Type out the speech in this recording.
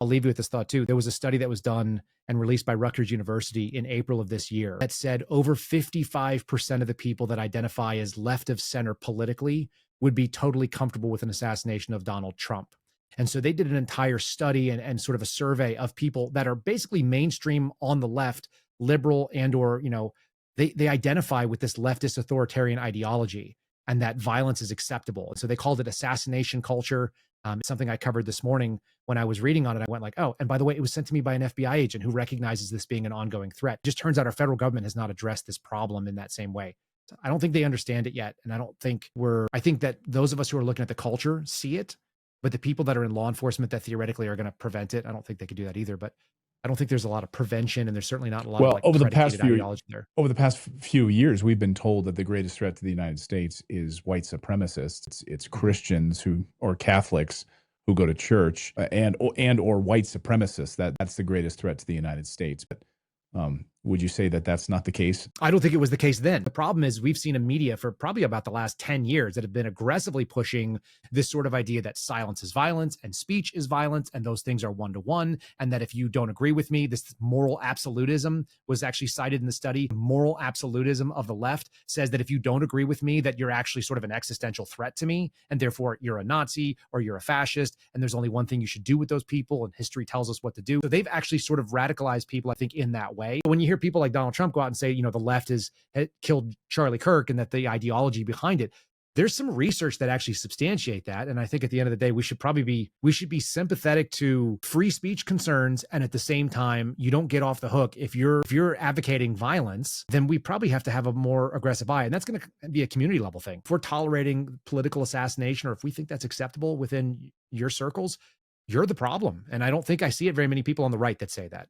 I'll leave you with this thought too. There was a study that was done and released by Rutgers University in April of this year that said over 55% of the people that identify as left of center politically would be totally comfortable with an assassination of Donald Trump. And so they did an entire study and sort of a survey of people that are basically mainstream on the left, liberal and or, they identify with this leftist authoritarian ideology and that violence is acceptable. And so they called it assassination culture. It's something I covered this morning when I was reading on it. I went like, oh, and by the way, it was sent to me by an FBI agent who recognizes this being an ongoing threat. It just turns out our federal government has not addressed this problem in that same way. So I don't think they understand it yet. And I think that those of us who are looking at the culture see it, but the people that are in law enforcement that theoretically are going to prevent it, I don't think they could do that either. But I don't think there's a lot of prevention, and there's certainly not a lot of predicated ideology there. Over the past few years, we've been told that the greatest threat to the United States is white supremacists. It's Christians or Catholics who go to church, and or white supremacists. That's the greatest threat to the United States. But would you say that that's not the case? I don't think it was the case then. The problem is we've seen a media for probably about the last 10 years that have been aggressively pushing this sort of idea that silence is violence and speech is violence, and those things are one-to-one, and that if you don't agree with me, this moral absolutism was actually cited in the study. Moral absolutism of the left says that if you don't agree with me, that you're actually sort of an existential threat to me, and therefore you're a Nazi or you're a fascist, and there's only one thing you should do with those people, and history tells us what to do. So they've actually sort of radicalized people, I think, in that way. When you hear people like Donald Trump go out and say, the left has killed Charlie Kirk and that the ideology behind it, there's some research that actually substantiate that. And I think at the end of the day, we should be sympathetic to free speech concerns. And at the same time, you don't get off the hook. If you're advocating violence, then we probably have to have a more aggressive eye. And that's going to be a community level thing. If we're tolerating political assassination, or if we think that's acceptable within your circles, you're the problem. And I don't think I see it very many people on the right that say that.